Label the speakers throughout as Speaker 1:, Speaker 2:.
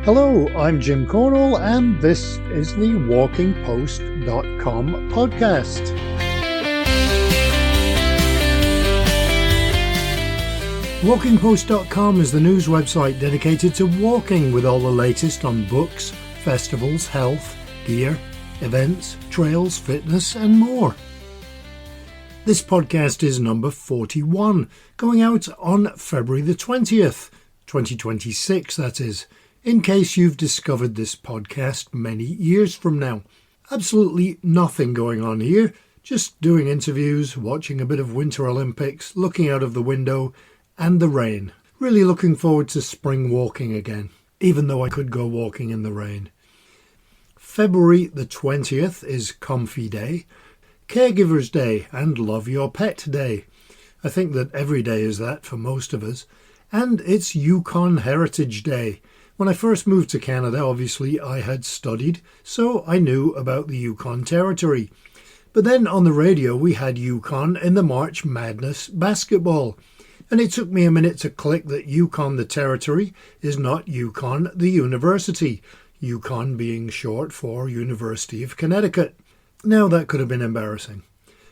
Speaker 1: Hello, I'm Jim Cornwall, and this is the WalkingPost.com podcast. WalkingPost.com is the news website dedicated to walking, with all the latest on books, festivals, health, gear, events, trails, fitness, and more. This podcast is number 41, going out on February the 20th, 2026, that is, in case you've discovered this podcast many years from now. Absolutely nothing going on here, just doing interviews, watching a bit of Winter Olympics, looking out of the window, and the rain. Really looking forward to spring walking again, even though I could go walking in the rain. February the 20th is Comfy Day, Caregivers Day, and Love Your Pet Day. I think that every day is that for most of us. And it's Yukon Heritage Day. When I first moved to Canada, obviously I had studied, so I knew about the Yukon Territory. But then on the radio we had Yukon in the March Madness basketball. And it took me a minute to click that Yukon the Territory is not Yukon the University, Yukon being short for University of Connecticut. Now that could have been embarrassing.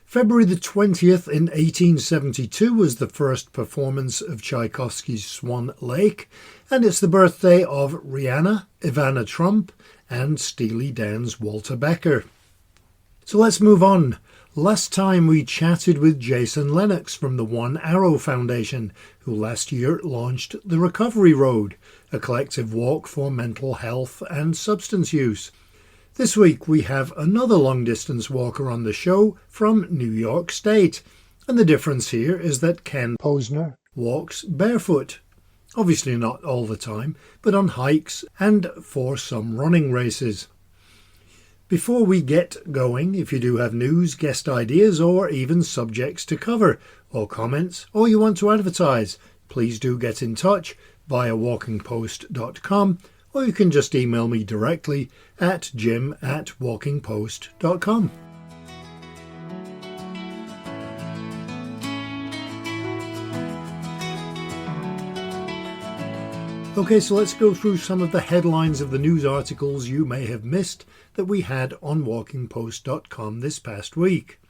Speaker 1: February the 20th in 1872 was the first performance of Tchaikovsky's Swan Lake, and it's the birthday of Rihanna, Ivana Trump, and Steely Dan's Walter Becker. So let's move on. Last time we chatted with Jason Lennox from the One Arrow Foundation, who last year launched the Recovery Road, a collective walk for mental health and substance use. This week we have another long-distance walker on the show from New York State, and the difference here is that Ken Posner walks barefoot. Obviously not all the time, but on hikes and for some running races. Before we get going, if you do have news, guest ideas, or even subjects to cover, or comments, or you want to advertise, please do get in touch via walkingpost.com, or you can just email me directly at jim@walkingpost.com. Okay, so let's go through some of the headlines of the news articles you may have missed that we had on walkingpost.com this past week.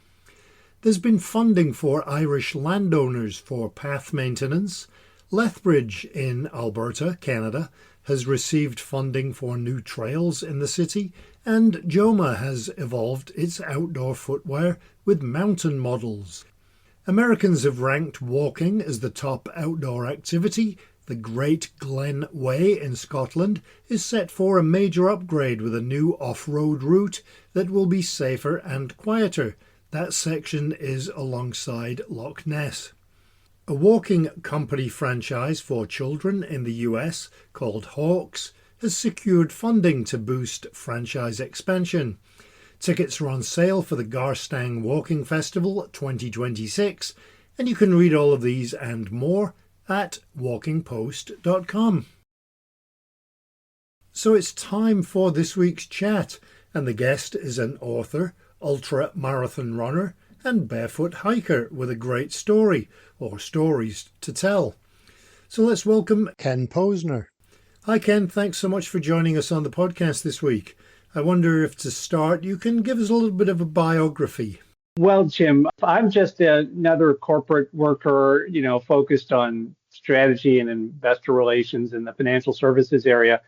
Speaker 1: There's been funding for Irish landowners for path maintenance. Lethbridge in Alberta, Canada, has received funding for new trails in the city, and Joma has evolved its outdoor footwear with mountain models. Americans have ranked walking as the top outdoor activity. The Great Glen Way in Scotland is set for a major upgrade with a new off-road route that will be safer and quieter. That section is alongside Loch Ness. A walking company franchise for children in the US called Hawks has secured funding to boost franchise expansion. Tickets are on sale for the Garstang Walking Festival 2026, and you can read all of these and more at walkingpost.com. So it's time for this week's chat, and the guest is an author, ultra-marathon runner, and barefoot hiker with a great story, or stories to tell. So let's welcome Ken Posner. Hi Ken, thanks so much for joining us on the podcast this week. I wonder if to start you can give us a little bit of a biography.
Speaker 2: Well, Jim, I'm just another corporate worker, focused on strategy and investor relations in the financial services area.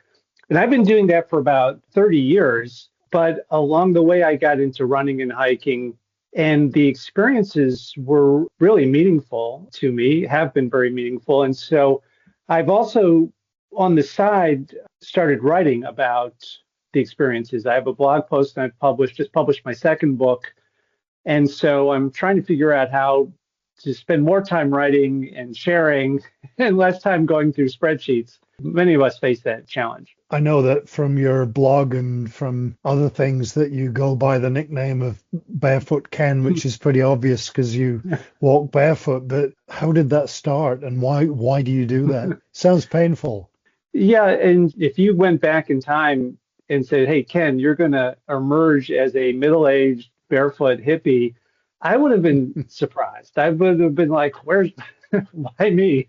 Speaker 2: And I've been doing that for about 30 years. But along the way, I got into running and hiking, and the experiences were really meaningful to me, have been very meaningful. And so I've also, on the side, started writing about the experiences. I have a blog post and I've just published my second book. And so I'm trying to figure out how to spend more time writing and sharing and less time going through spreadsheets. Many of us face that challenge.
Speaker 1: I know that from your blog and from other things that you go by the nickname of Barefoot Ken, which is pretty obvious because you walk barefoot. But how did that start, and why do you do that? Sounds painful.
Speaker 2: Yeah, and if you went back in time and said, hey, Ken, you're going to emerge as a middle-aged barefoot hippie, I would have been surprised. I would have been like, why me?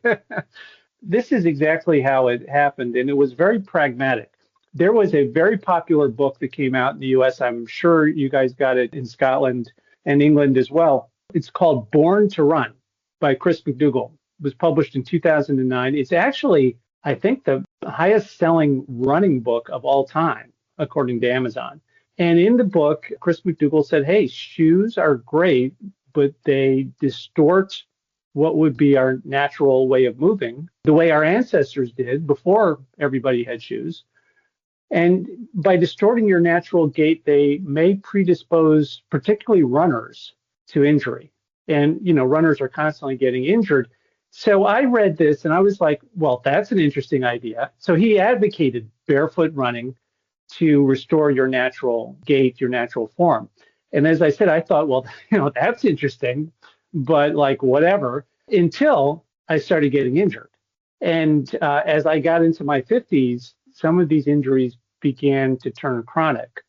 Speaker 2: this is exactly how it happened, and it was very pragmatic. There was a very popular book that came out in the US. I'm sure you guys got it in Scotland and England as well. It's called Born to Run by Chris McDougall. It was published in 2009. It's actually, I think, the highest selling running book of all time, according to Amazon. And in the book, Chris McDougall said, hey, shoes are great, but they distort what would be our natural way of moving, the way our ancestors did before everybody had shoes. And by distorting your natural gait, they may predispose particularly runners to injury. And, runners are constantly getting injured. So I read this and I was like, well, that's an interesting idea. So he advocated barefoot running to restore your natural gait, your natural form. And as I said, I thought, well, that's interesting, but like whatever, until I started getting injured. And as I got into my 50s, some of these injuries began to turn chronic.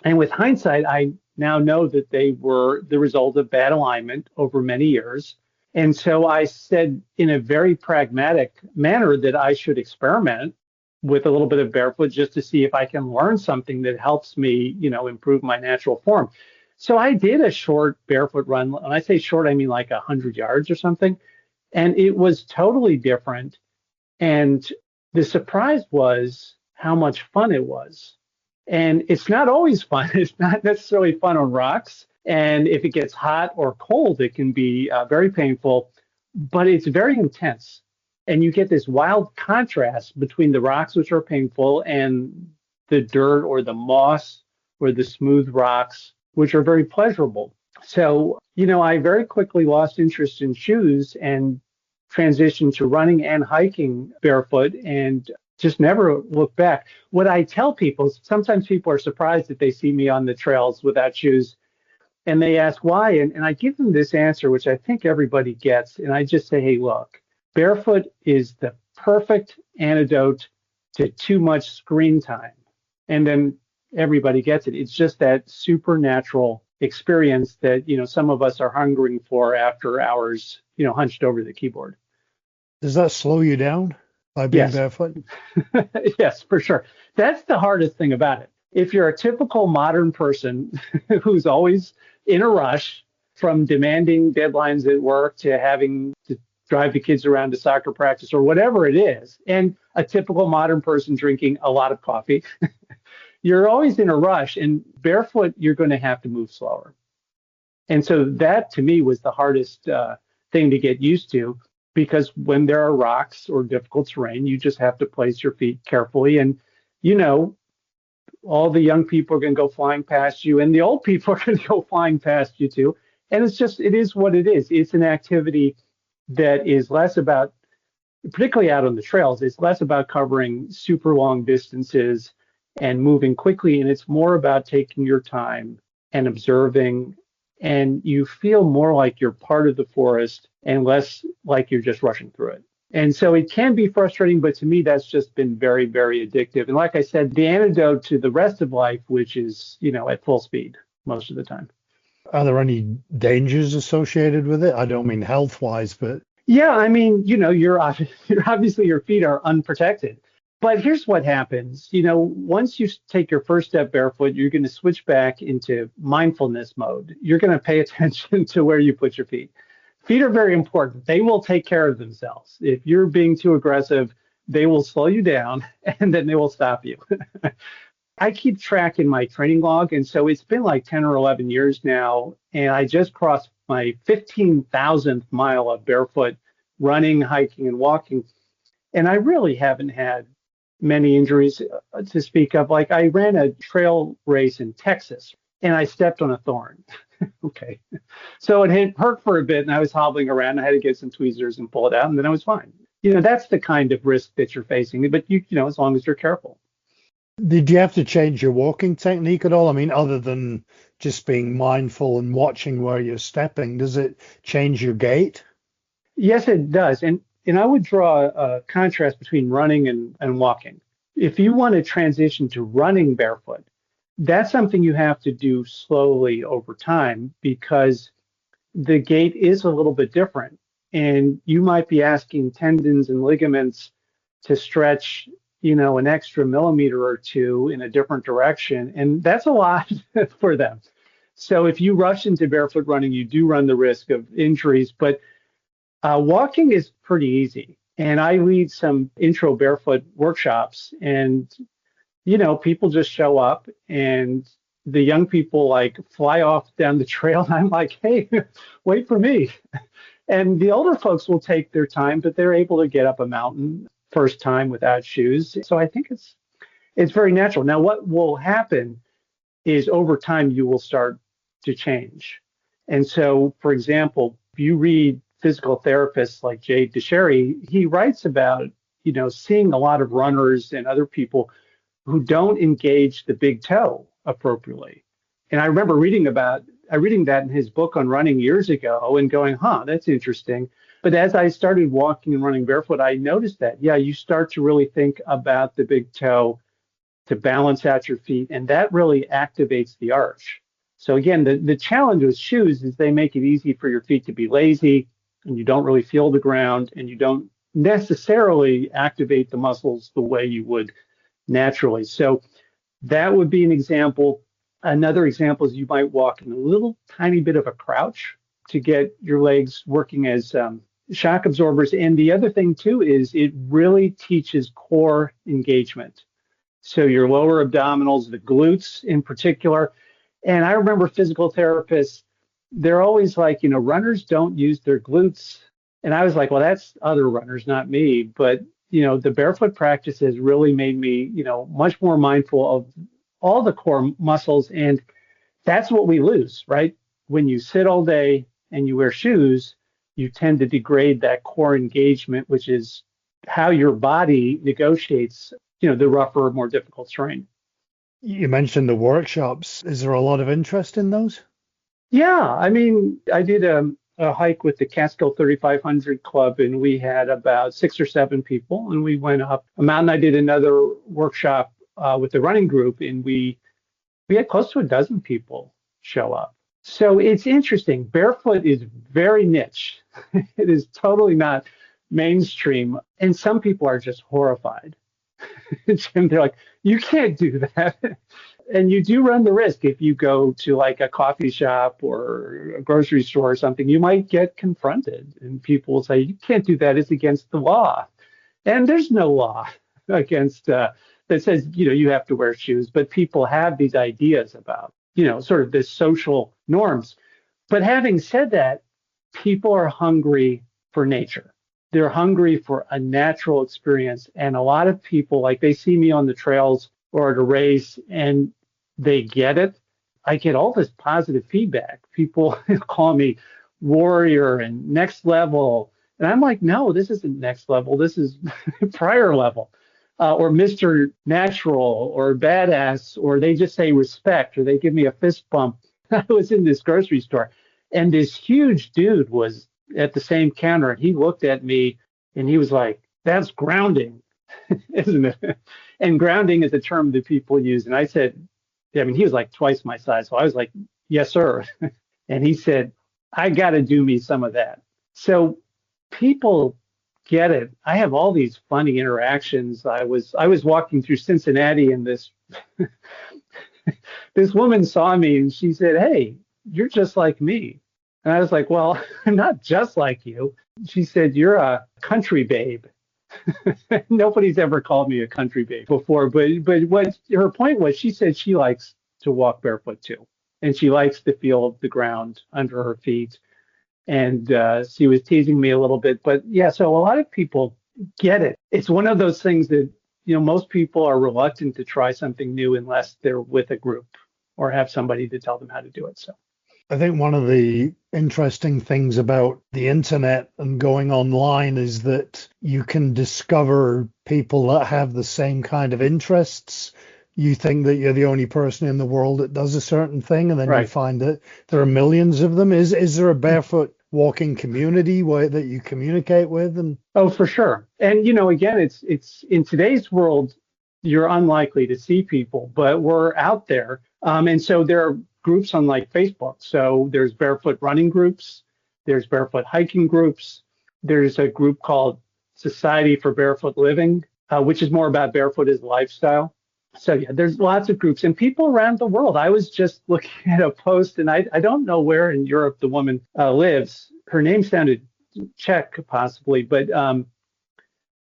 Speaker 2: And with hindsight, I now know that they were the result of bad alignment over many years. And so I said in a very pragmatic manner that I should experiment with a little bit of barefoot just to see if I can learn something that helps me, improve my natural form. So I did a short barefoot run. When I say short, I mean like 100 yards or something. And it was totally different. And the surprise was how much fun it was. And it's not always fun. It's not necessarily fun on rocks. And if it gets hot or cold, it can be very painful, but it's very intense. And you get this wild contrast between the rocks, which are painful, and the dirt or the moss or the smooth rocks, which are very pleasurable. So, I very quickly lost interest in shoes and transitioned to running and hiking barefoot and just never looked back. What I tell people, sometimes people are surprised that they see me on the trails without shoes and they ask why. And I give them this answer, which I think everybody gets. And I just say, hey, look, barefoot is the perfect antidote to too much screen time. And then everybody gets it. It's just that supernatural experience that, some of us are hungering for after hours, hunched over the keyboard.
Speaker 1: Does that slow you down by being barefoot?
Speaker 2: Yes, for sure. That's the hardest thing about it. If you're a typical modern person who's always in a rush, from demanding deadlines at work to having to drive the kids around to soccer practice or whatever it is, and a typical modern person drinking a lot of coffee, you're always in a rush. And barefoot, you're going to have to move slower. And so that, to me, was the hardest thing to get used to, because when there are rocks or difficult terrain, you just have to place your feet carefully. And, all the young people are going to go flying past you, and the old people are going to go flying past you too. And it is what it is. It's an activity that is less about, particularly out on the trails, it's less about covering super long distances and moving quickly. And it's more about taking your time and observing. And you feel more like you're part of the forest and less like you're just rushing through it. And so it can be frustrating, but to me, that's just been very, very addictive. And like I said, the antidote to the rest of life, which is, at full speed most of the time.
Speaker 1: Are there any dangers associated with it? I don't mean health-wise, but...
Speaker 2: Yeah, I mean, you're obviously your feet are unprotected. But here's what happens. Once you take your first step barefoot, you're going to switch back into mindfulness mode. You're going to pay attention to where you put your feet. Feet are very important. They will take care of themselves. If you're being too aggressive, they will slow you down and then they will stop you. I keep track in my training log. And so it's been like 10 or 11 years now. And I just crossed my 15,000th mile of barefoot running, hiking, and walking. And I really haven't had many injuries to speak of. Like I ran a trail race in Texas and I stepped on a thorn. Okay. So it hurt for a bit and I was hobbling around. I had to get some tweezers and pull it out and then I was fine. That's the kind of risk that you're facing, but as long as you're careful.
Speaker 1: Did you have to change your walking technique at all? I mean, other than just being mindful and watching where you're stepping, does it change your gait?
Speaker 2: Yes, it does. And I would draw a contrast between running and walking. If you want to transition to running barefoot, that's something you have to do slowly over time because the gait is a little bit different. and you might be asking tendons and ligaments to stretch, an extra millimeter or two in a different direction. And that's a lot for them. So if you rush into barefoot running, you do run the risk of injuries, but walking is pretty easy. And I lead some intro barefoot workshops, and people just show up, and the young people like fly off down the trail. And I'm like, hey, wait for me. And the older folks will take their time, but they're able to get up a mountain first time without shoes. So I think it's very natural. Now, what will happen is over time you will start to change. And so, for example, if you read physical therapists like Jay DeSherry, he writes about, seeing a lot of runners and other people who don't engage the big toe appropriately. And I remember reading that in his book on running years ago and going, that's interesting. But as I started walking and running barefoot, I noticed that, you start to really think about the big toe to balance out your feet, and that really activates the arch. So again, the challenge with shoes is they make it easy for your feet to be lazy, and you don't really feel the ground, and you don't necessarily activate the muscles the way you would naturally. So that would be an example. Another example is you might walk in a little tiny bit of a crouch to get your legs working as shock absorbers. And the other thing too is it really teaches core engagement. So your lower abdominals, the glutes in particular. And I remember physical therapists, they're always like, runners don't use their glutes. And I was like, well, that's other runners, not me. But, the barefoot practice has really made me, much more mindful of all the core muscles. And that's what we lose, right? When you sit all day and you wear shoes, you tend to degrade that core engagement, which is how your body negotiates, the rougher, more difficult terrain.
Speaker 1: You mentioned the workshops. Is there a lot of interest in those?
Speaker 2: Yeah, I mean, I did a hike with the Catskill 3500 Club, and we had about 6 or 7 people, and we went up a mountain. I did another workshop with the running group, and we had close to a dozen people show up. So it's interesting. Barefoot is very niche. It is totally not mainstream, and some people are just horrified. Jim, they're like, you can't do that. And you do run the risk if you go to like a coffee shop or a grocery store or something, you might get confronted and people will say, you can't do that. It's against the law. And there's no law against that says, you have to wear shoes. But people have these ideas about, sort of this social norms. But having said that, people are hungry for nature. They're hungry for a natural experience. And a lot of people, like they see me on the trails or at a race and they get it. I get all this positive feedback. People call me warrior and next level. And I'm like, no, this isn't next level. This is prior level. Or Mr. Natural or badass, or they just say respect, or they give me a fist bump. I was in this grocery store and this huge dude was at the same counter and he looked at me and he was like, that's grounding, isn't it? And grounding is a term that people use. And I said, he was like twice my size. So I was like, yes, sir. And he said, I got to do me some of that. So people get it. I have all these funny interactions. I was walking through Cincinnati and this woman saw me and she said, hey, you're just like me. And I was like, well, I'm not just like you. She said, you're a country babe. Nobody's ever called me a country babe before. But what her point was, she said she likes to walk barefoot too. And she likes to feel the ground under her feet. And she was teasing me a little bit. But yeah, so a lot of people get it. It's one of those things that, most people are reluctant to try something new unless they're with a group or have somebody to tell them how to do it. So
Speaker 1: I think one of the interesting things about the internet and going online is that you can discover people that have the same kind of interests. You think that you're the only person in the world that does a certain thing, and then
Speaker 2: right.
Speaker 1: You find that there are millions of them. Is there a barefoot walking community that you communicate with? And
Speaker 2: oh, for sure. And again, it's in today's world, you're unlikely to see people, but we're out there. And so there are groups on like Facebook. So there's barefoot running groups, there's barefoot hiking groups, There's a group called Society for Barefoot Living, which is more about barefoot as a lifestyle. So yeah, there's lots of groups and people around the world. I was just looking at a post, and I don't know where in Europe the woman lives. Her name sounded Czech, possibly, but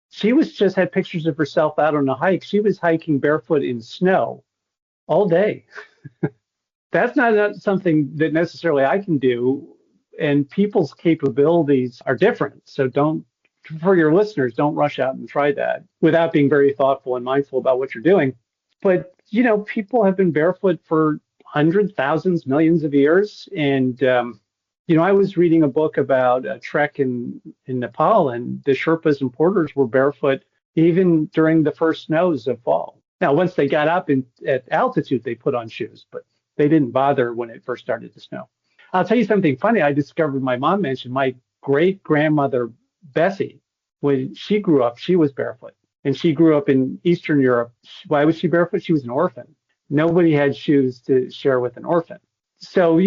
Speaker 2: she was just had pictures of herself out on a hike. She was hiking barefoot in snow all day. That's not something that necessarily I can do, and people's capabilities are different. So don't, for your listeners, don't rush out and try that without being very thoughtful and mindful about what you're doing. But, people have been barefoot for hundreds, thousands, millions of years. And, I was reading a book about a trek in Nepal, and the Sherpas and porters were barefoot even during the first snows of fall. Now, once they got up at altitude, they put on shoes, but they didn't bother when it first started to snow. I'll tell you something funny. I discovered my mom mentioned my great grandmother, Bessie, when she grew up, she was barefoot. And she grew up in Eastern Europe. Why was she barefoot? She was an orphan. Nobody had shoes to share with an orphan. So,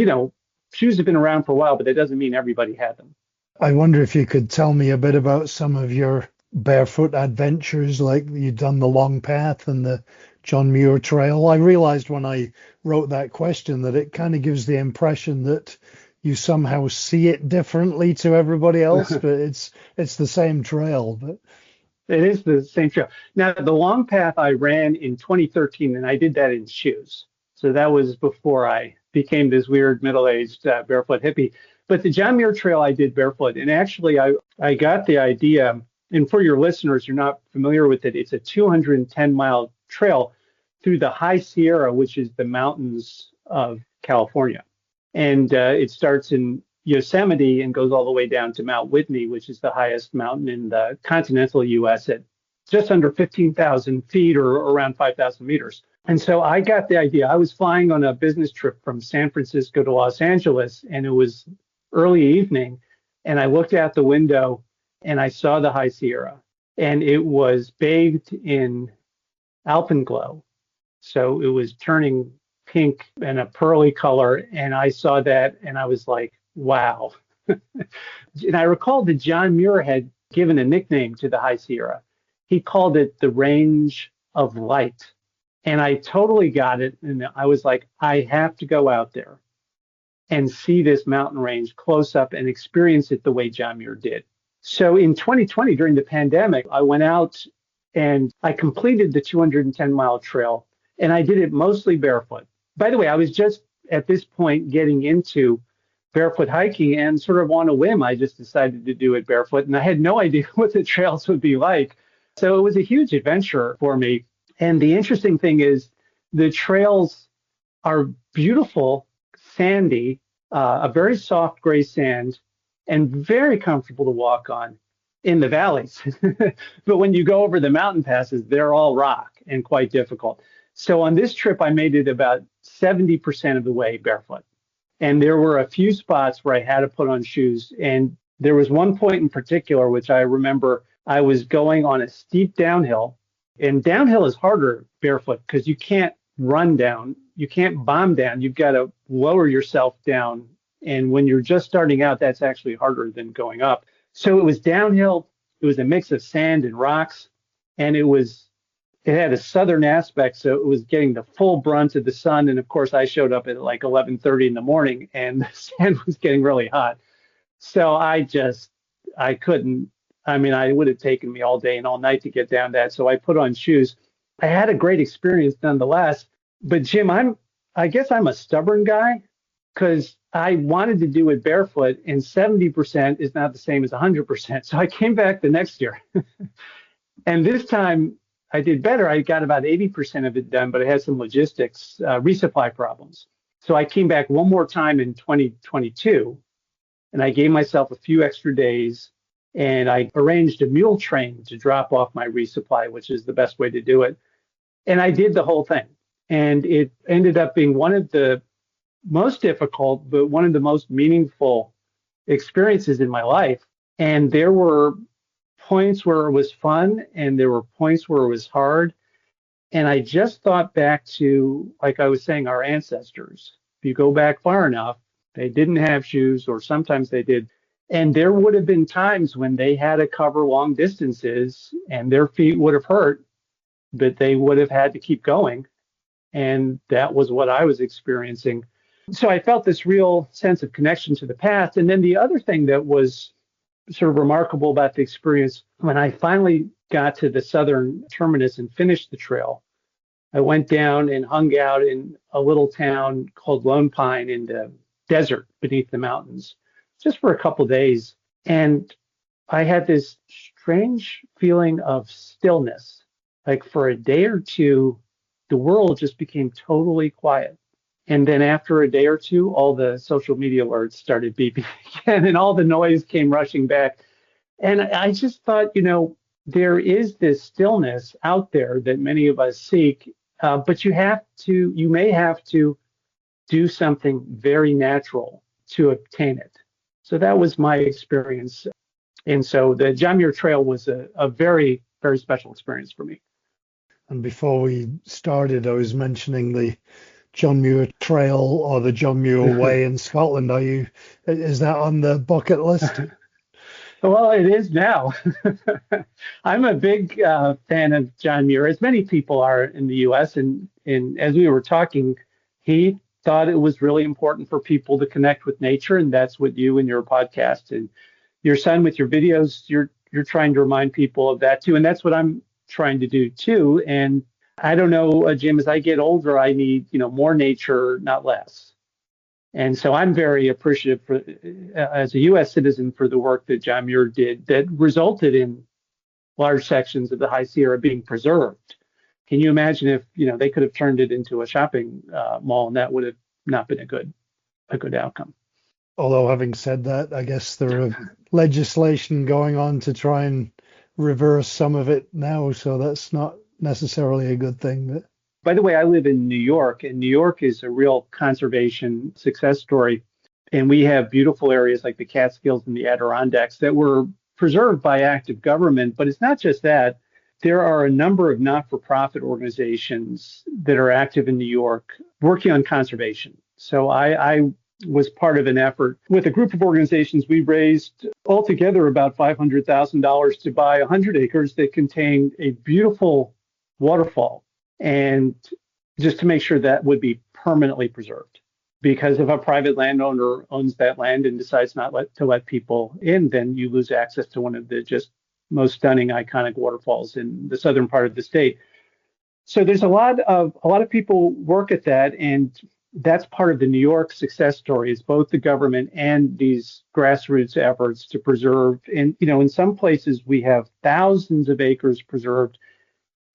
Speaker 2: shoes have been around for a while, but that doesn't mean everybody had them.
Speaker 1: I wonder if you could tell me a bit about some of your barefoot adventures, like you've done the long path and the John Muir Trail. I realized when I wrote that question that it kind of gives the impression that you somehow see it differently to everybody else, but it's the same trail. But
Speaker 2: it is the same trail. Now, the long path I ran in 2013, and I did that in shoes. So that was before I became this weird middle-aged barefoot hippie. But the John Muir Trail I did barefoot. And actually, I got the idea, and for your listeners who are not familiar with it, it's a 210-mile trail through the High Sierra, which is the mountains of California. And it starts in Yosemite and goes all the way down to Mount Whitney, which is the highest mountain in the continental U.S. at just under 15,000 feet or around 5,000 meters. And so I got the idea. I was flying on a business trip from San Francisco to Los Angeles, and it was early evening, and I looked out the window and I saw the High Sierra, and it was bathed in alpenglow. So it was turning pink and a pearly color, and I saw that and I was like, wow. And I recalled that John Muir had given a nickname to the High Sierra. He called it the Range of Light. And I totally got it. And I was like, I have to go out there and see this mountain range close up and experience it the way John Muir did. So in 2020, during the pandemic, I went out and I completed the 210-mile trail, and I did it mostly barefoot. By the way, I was just at this point getting into barefoot hiking, and sort of on a whim, I just decided to do it barefoot, and I had no idea what the trails would be like. So it was a huge adventure for me. And the interesting thing is the trails are beautiful, sandy, a very soft gray sand, and very comfortable to walk on in the valleys. But when you go over the mountain passes, they're all rock and quite difficult. So on this trip, I made it about 70% of the way barefoot. And there were a few spots where I had to put on shoes. And there was one point in particular, which I remember I was going on a steep downhill. And downhill is harder barefoot because you can't run down. You can't bomb down. You've got to lower yourself down. And when you're just starting out, that's actually harder than going up. So it was downhill. It was a mix of sand and rocks. And it had a southern aspect, so it was getting the full brunt of the sun. And of course, I showed up at like 11:30 in the morning, and the sand was getting really hot. So I couldn't. I mean, it would have taken me all day and all night to get down that. So I put on shoes. I had a great experience nonetheless. But Jim, I guess I'm a stubborn guy because I wanted to do it barefoot, and 70% is not the same as 100%. So I came back the next year, and this time I did better. I got about 80% of it done, but I had some logistics resupply problems. So I came back one more time in 2022, and I gave myself a few extra days, and I arranged a mule train to drop off my resupply, which is the best way to do it. And I did the whole thing. And it ended up being one of the most difficult, but one of the most meaningful experiences in my life. And there were points where it was fun, and there were points where it was hard. And I just thought back to, like I was saying, our ancestors. If you go back far enough, they didn't have shoes, or sometimes they did. And there would have been times when they had to cover long distances and their feet would have hurt, but they would have had to keep going. And that was what I was experiencing. So I felt this real sense of connection to the past. And then the other thing that was sort of remarkable about the experience, when I finally got to the southern terminus and finished the trail, I went down and hung out in a little town called Lone Pine in the desert beneath the mountains, just for a couple of days. And I had this strange feeling of stillness. Like for a day or two, the world just became totally quiet. And then after a day or two, all the social media alerts started beeping again and all the noise came rushing back. And I just thought, there is this stillness out there that many of us seek, but you may have to do something very natural to obtain it. So that was my experience. And so the John Muir Trail was a very, very special experience for me.
Speaker 1: And before we started, I was mentioning the John Muir Trail or the John Muir Way in Scotland. Is that on the bucket list?
Speaker 2: Well, it is now. I'm a big fan of John Muir, as many people are in the U.S. And as we were talking, he thought it was really important for people to connect with nature, and that's what you and your podcast and your son with your videos, you're trying to remind people of that too, and that's what I'm trying to do too. And I don't know, Jim, as I get older, I need, more nature, not less. And so I'm very appreciative as a U.S. citizen for the work that John Muir did that resulted in large sections of the High Sierra being preserved. Can you imagine if, they could have turned it into a shopping mall and that would have not been a good outcome?
Speaker 1: Although having said that, I guess there are legislation going on to try and reverse some of it now, so that's not necessarily a good thing. But
Speaker 2: by the way, I live in New York, and New York is a real conservation success story. And we have beautiful areas like the Catskills and the Adirondacks that were preserved by active government. But it's not just that. There are a number of not-for-profit organizations that are active in New York working on conservation. So I was part of an effort with a group of organizations. We raised altogether about $500,000 to buy 100 acres that contained a beautiful waterfall, and just to make sure that would be permanently preserved. Because if a private landowner owns that land and decides not to let people in, then you lose access to one of the just most stunning, iconic waterfalls in the southern part of the state. So there's a lot of people work at that, and that's part of the New York success story, is both the government and these grassroots efforts to preserve. And, in some places we have thousands of acres preserved,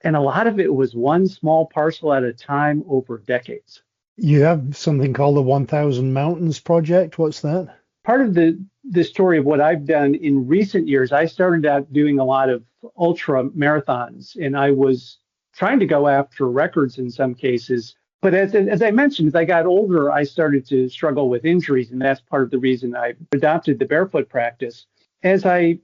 Speaker 2: and a lot of it was one small parcel at a time over decades.
Speaker 1: You have something called the 1,000 Mountains Project. What's that?
Speaker 2: Part of the story of what I've done in recent years, I started out doing a lot of ultra marathons, and I was trying to go after records in some cases. But as I mentioned, as I got older, I started to struggle with injuries, and that's part of the reason I adopted the barefoot practice. As I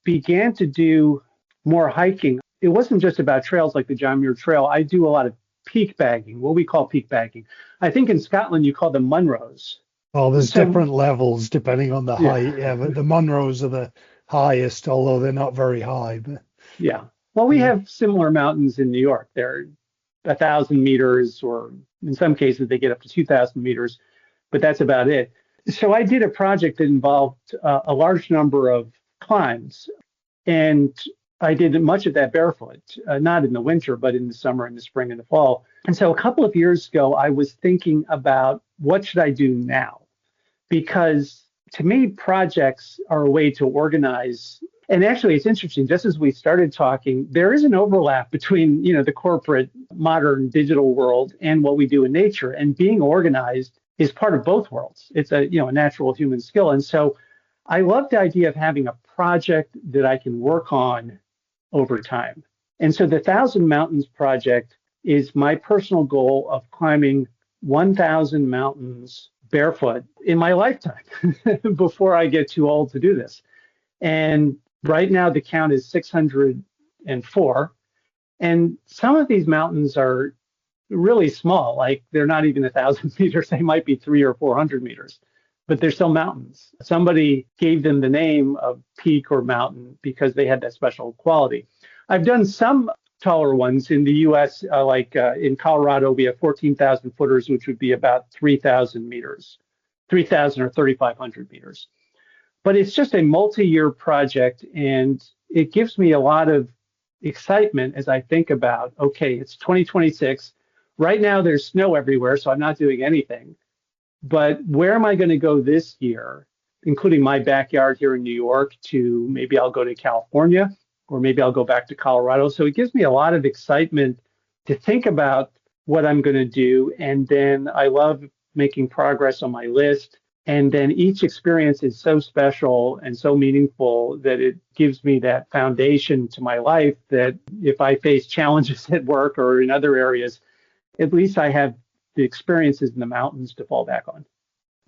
Speaker 2: began to do more hiking, it wasn't just about trails like the John Muir Trail. I do a lot of peak bagging, what we call peak bagging. I think in Scotland you call them Munros.
Speaker 1: Well, there's different levels depending on the height. Yeah, but the Munros are the highest, although they're not very high. But
Speaker 2: yeah. Well, we have similar mountains in New York. They're 1,000 meters, or in some cases they get up to 2,000 meters, but that's about it. So I did a project that involved a large number of climbs, and I did much of that barefoot, not in the winter, but in the summer, in the spring, and the fall. And so a couple of years ago, I was thinking about what should I do now? Because to me, projects are a way to organize. And actually, it's interesting, just as we started talking, there is an overlap between, the corporate, modern, digital world and what we do in nature. And being organized is part of both worlds. It's a natural human skill. And so I love the idea of having a project that I can work on over time. And so the 1,000 Mountains Project is my personal goal of climbing 1,000 mountains barefoot in my lifetime before I get too old to do this. And right now the count is 604. And some of these mountains are really small, like they're not even 1,000 meters. They might be 300 or 400 meters. but they're still mountains. Somebody gave them the name of peak or mountain because they had that special quality. I've done some taller ones in the US, in Colorado, we have 14,000 footers, which would be about 3,000 meters, 3,000 or 3,500 meters. But it's just a multi-year project, and it gives me a lot of excitement as I think about, okay, it's 2026. Right now, there's snow everywhere, so I'm not doing anything. But where am I going to go this year, including my backyard here in New York, to maybe I'll go to California, or maybe I'll go back to Colorado. So it gives me a lot of excitement to think about what I'm going to do. And then I love making progress on my list. And then each experience is so special and so meaningful that it gives me that foundation to my life that if I face challenges at work or in other areas, at least I have the experiences in the mountains to fall back on.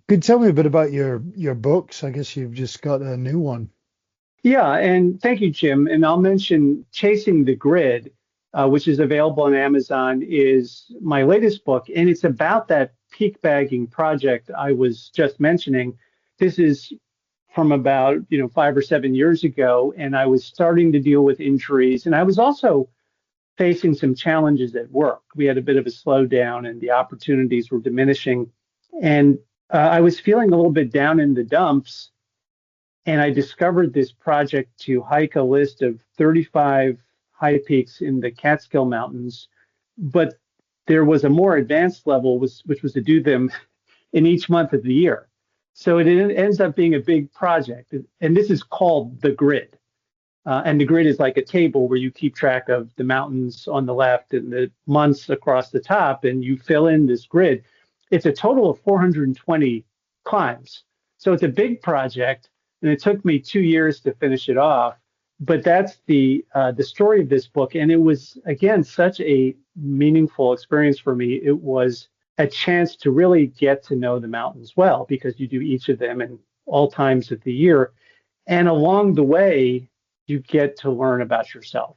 Speaker 1: Could you tell me a bit about your books? I guess you've just got a new one.
Speaker 2: Yeah, and thank you, Jim. And I'll mention Chasing the Grid, which is available on Amazon, is my latest book, and it's about that peak bagging project I was just mentioning. This is from about 5 or 7 years ago, and I was starting to deal with injuries, and I was also facing some challenges at work. We had a bit of a slowdown, and the opportunities were diminishing, and I was feeling a little bit down in the dumps. And I discovered this project to hike a list of 35 high peaks in the Catskill Mountains, but there was a more advanced level, which was to do them in each month of the year. So it ends up being a big project. And this is called the grid. And the grid is like a table where you keep track of the mountains on the left and the months across the top, and you fill in this grid. It's a total of 420 climbs. So it's a big project. And it took me 2 years to finish it off. But that's the story of this book. And it was, again, such a meaningful experience for me. It was a chance to really get to know the mountains well, because you do each of them in all times of the year. And along the way, you get to learn about yourself.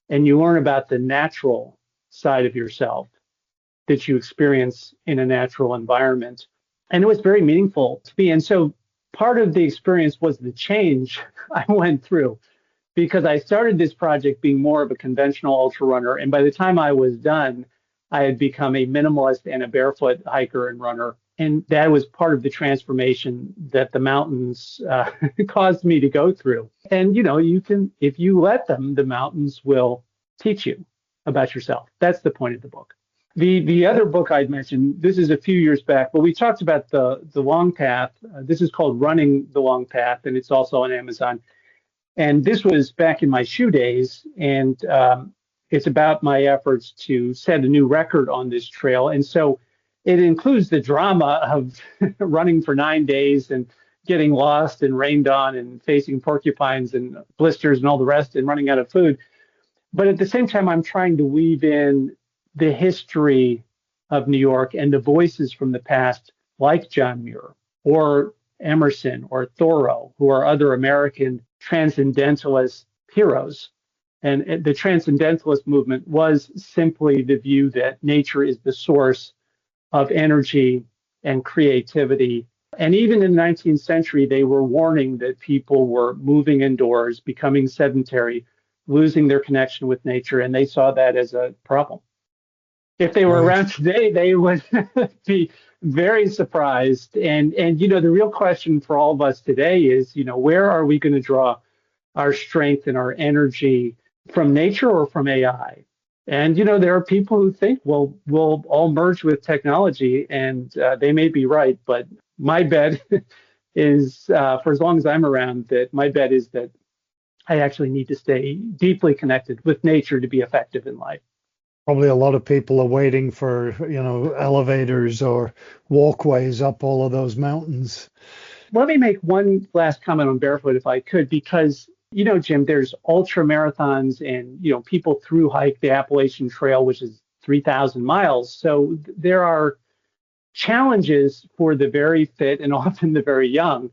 Speaker 2: And you learn about the natural side of yourself that you experience in a natural environment. And it was very meaningful to me. And so part of the experience was the change I went through, because I started this project being more of a conventional ultra runner. And by the time I was done, I had become a minimalist and a barefoot hiker and runner. And that was part of the transformation that the mountains caused me to go through. And, you can, if you let them, the mountains will teach you about yourself. That's the point of the book. The other book I'd mentioned, this is a few years back, but we talked about the long path. This is called Running the Long Path, and it's also on Amazon. And this was back in my shoe days, and it's about my efforts to set a new record on this trail. And so it includes the drama of running for 9 days and getting lost and rained on and facing porcupines and blisters and all the rest and running out of food. But at the same time, I'm trying to weave in the history of New York and the voices from the past, like John Muir or Emerson or Thoreau, who are other American transcendentalist heroes. And the transcendentalist movement was simply the view that nature is the source of energy and creativity. And even in the 19th century, they were warning that people were moving indoors, becoming sedentary, losing their connection with nature, and they saw that as a problem. If they were around today, they would be very surprised. And the real question for all of us today is, where are we going to draw our strength and our energy, from nature or from AI? And, there are people who think, well, we'll all merge with technology, and they may be right. But my bet is, for as long as I'm around, that my bet is that I actually need to stay deeply connected with nature to be effective in life.
Speaker 1: Probably a lot of people are waiting for, elevators or walkways up all of those mountains.
Speaker 2: Let me make one last comment on Barefoot, if I could, because, Jim, there's ultra marathons and, people through hike the Appalachian Trail, which is 3,000 miles. So there are challenges for the very fit and often the very young.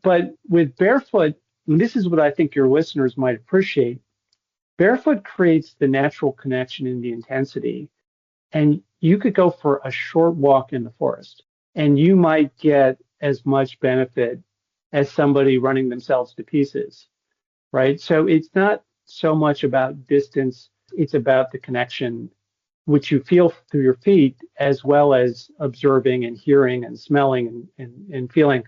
Speaker 2: But with Barefoot, and this is what I think your listeners might appreciate, Barefoot creates the natural connection in the intensity. And you could go for a short walk in the forest, and you might get as much benefit as somebody running themselves to pieces, right? So it's not so much about distance, it's about the connection which you feel through your feet, as well as observing and hearing and smelling and feeling.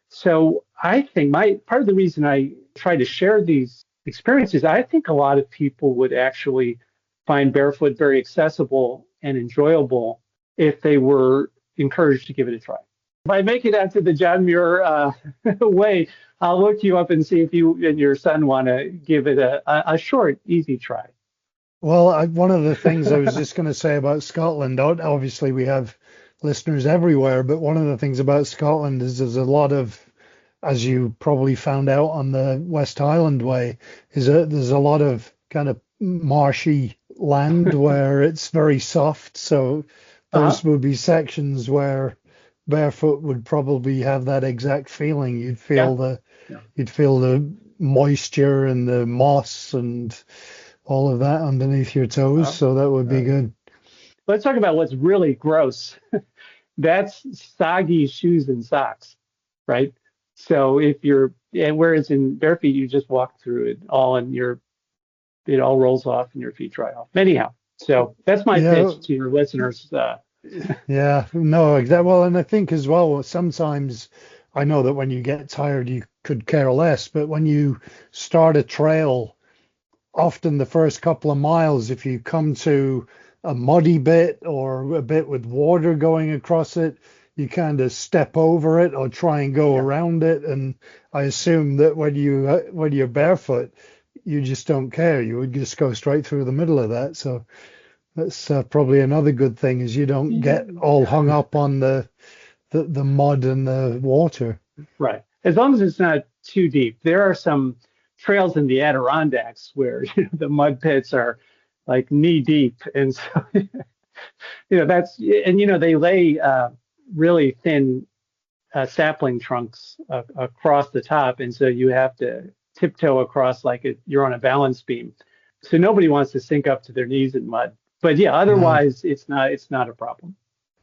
Speaker 2: So I think my part of the reason I try to share these experiences, I think a lot of people would actually find barefoot very accessible and enjoyable if they were encouraged to give it a try. If I make it out to the John Muir way, I'll look you up and see if you and your son want to give it a short, easy try.
Speaker 1: Well, one of the things I was just going to say about Scotland, obviously we have listeners everywhere, but one of the things about Scotland is there's a lot of, as you probably found out on the West Highland Way, is that there's a lot of kind of marshy land where it's very soft. So those would be sections where barefoot would probably have that exact feeling. You'd feel you'd feel the moisture and the moss and all of that underneath your toes. So that would be good.
Speaker 2: Let's talk about what's really gross. That's soggy shoes and socks, right? So whereas in bare feet, you just walk through it all and it all rolls off and your feet dry off. Anyhow, so that's my pitch to your listeners.
Speaker 1: Yeah, no, exactly. Well, and I think as well, sometimes I know that when you get tired, you could care less, but when you start a trail, often the first couple of miles, if you come to a muddy bit or a bit with water going across it, you kind of step over it or try and go around it. And I assume that when you're barefoot, you just don't care. You would just go straight through the middle of that. So that's probably another good thing, is you don't get all hung up on the mud and the water.
Speaker 2: Right. As long as it's not too deep. There are some trails in the Adirondacks where the mud pits are like knee deep, and so they lay really thin sapling trunks across the top, and so you have to tiptoe across like you're on a balance beam. So nobody wants to sink up to their knees in mud. But yeah, otherwise it's not a problem.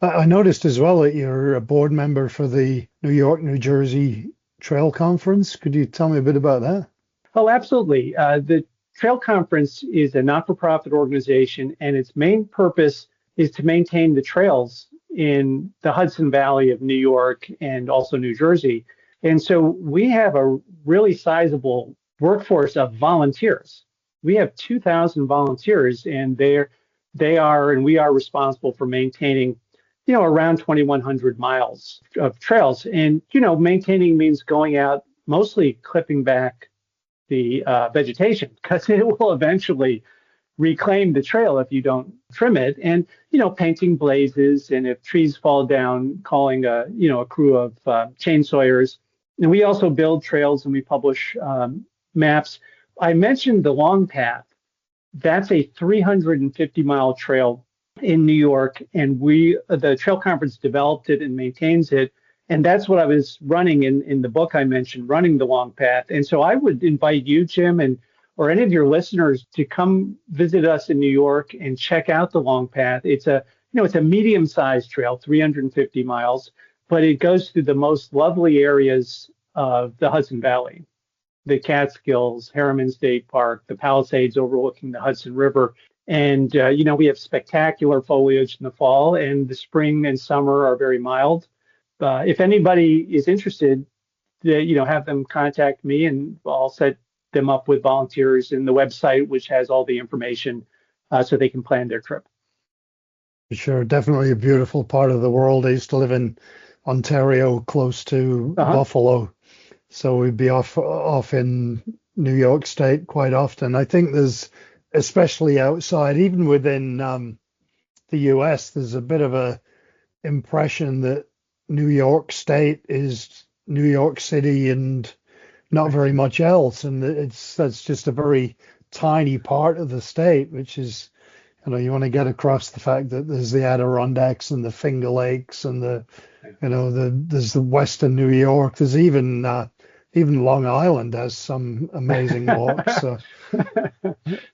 Speaker 1: I noticed as well that you're a board member for the New York, New Jersey Trail Conference. Could you tell me a bit about that?
Speaker 2: Oh, absolutely. The Trail Conference is a not-for-profit organization, and its main purpose is to maintain the trails in the Hudson Valley of New York and also New Jersey. And so we have a really sizable workforce of volunteers. We have 2,000 volunteers, and we are responsible for maintaining, around 2,100 miles of trails. And, maintaining means going out, mostly clipping back the vegetation, because it will eventually reclaim the trail if you don't trim it, and painting blazes, and if trees fall down, calling a crew of chainsawyers. And we also build trails and we publish maps. I mentioned the Long Path. That's a 350-mile trail in New York, and the Trail Conference developed it and maintains it. And that's what I was running in the book I mentioned, Running the Long Path. And so I would invite you, Jim, or any of your listeners to come visit us in New York and check out the Long Path. It's a medium-sized trail, 350 miles, but it goes through the most lovely areas of the Hudson Valley, the Catskills, Harriman State Park, the Palisades overlooking the Hudson River. And, we have spectacular foliage in the fall, and the spring and summer are very mild. If anybody is interested, have them contact me, and I'll set them up with volunteers in the website, which has all the information so they can plan their trip.
Speaker 1: Sure, definitely a beautiful part of the world. I used to live in Ontario, close to Buffalo, so we'd be off in New York State quite often. I think there's, especially outside, even within the US, there's a bit of a impression that New York State is New York City and not very much else, and that's just a very tiny part of the state, which is, you want to get across the fact that there's the Adirondacks and the Finger Lakes and there's the Western New York. There's even Long Island has some amazing walks. So.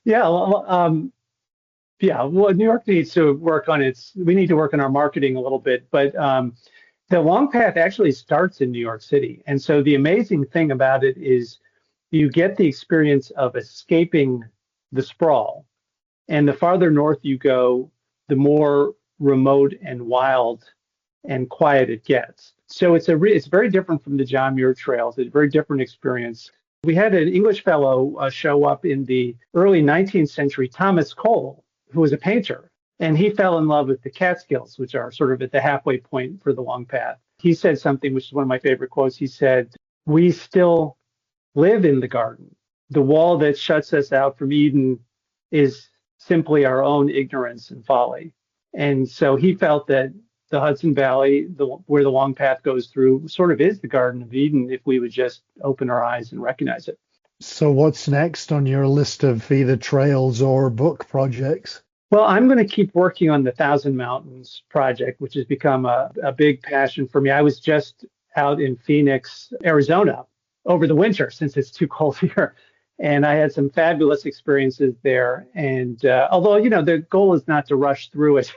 Speaker 2: Well, New York needs to work on we need to work on our marketing a little bit, but The long path actually starts in New York City. And so the amazing thing about it is you get the experience of escaping the sprawl. And the farther north you go, the more remote and wild and quiet it gets. So it's very different from the John Muir trails. It's a very different experience. We had an English fellow show up in the early 19th century, Thomas Cole, who was a painter. And he fell in love with the Catskills, which are sort of at the halfway point for the long path. He said something, which is one of my favorite quotes. He said, "We still live in the garden. The wall that shuts us out from Eden is simply our own ignorance and folly." And so he felt that the Hudson Valley, where the long path goes through, sort of is the Garden of Eden if we would just open our eyes and recognize it.
Speaker 1: So what's next on your list of either trails or book projects?
Speaker 2: Well, I'm going to keep working on the Thousand Mountains project, which has become a big passion for me. I was just out in Phoenix, Arizona over the winter since it's too cold here. And I had some fabulous experiences there. And although, the goal is not to rush through it,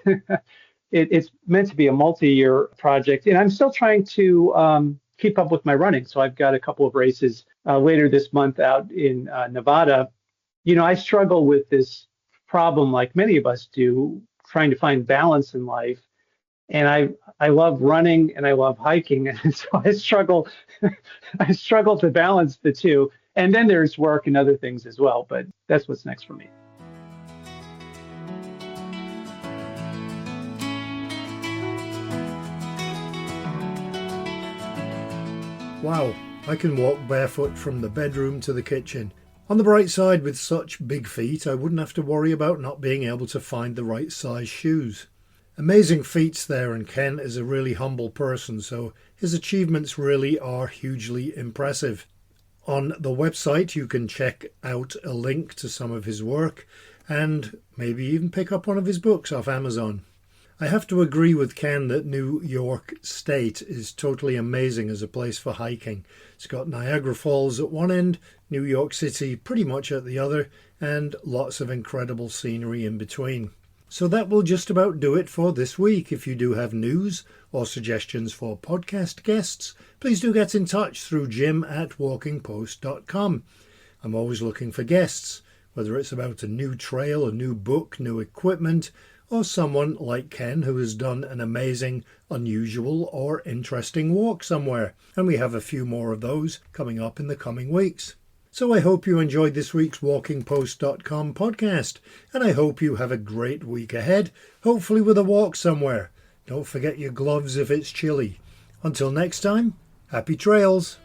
Speaker 2: it's meant to be a multi-year project. And I'm still trying to keep up with my running. So I've got a couple of races later this month out in Nevada. I struggle with this problem like many of us do, trying to find balance in life. And I love running and I love hiking. And so I struggle to balance the two. And then there's work and other things as well, but that's what's next for me.
Speaker 1: Wow, I can walk barefoot from the bedroom to the kitchen. On the bright side, with such big feet, I wouldn't have to worry about not being able to find the right size shoes. Amazing feats there, and Ken is a really humble person, so his achievements really are hugely impressive. On the website, you can check out a link to some of his work and maybe even pick up one of his books off Amazon. I have to agree with Ken that New York State is totally amazing as a place for hiking. It's got Niagara Falls at one end, New York City pretty much at the other, and lots of incredible scenery in between. So that will just about do it for this week. If you do have news or suggestions for podcast guests, please do get in touch through jim@walkingpost.com. I'm always looking for guests, whether it's about a new trail, a new book, new equipment, or someone like Ken who has done an amazing, unusual, or interesting walk somewhere. And we have a few more of those coming up in the coming weeks. So I hope you enjoyed this week's walkingpost.com podcast, and I hope you have a great week ahead, hopefully with a walk somewhere. Don't forget your gloves if it's chilly. Until next time, happy trails.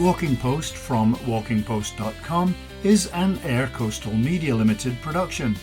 Speaker 1: Walking Post from walkingpost.com is an Air Coastal Media Limited production.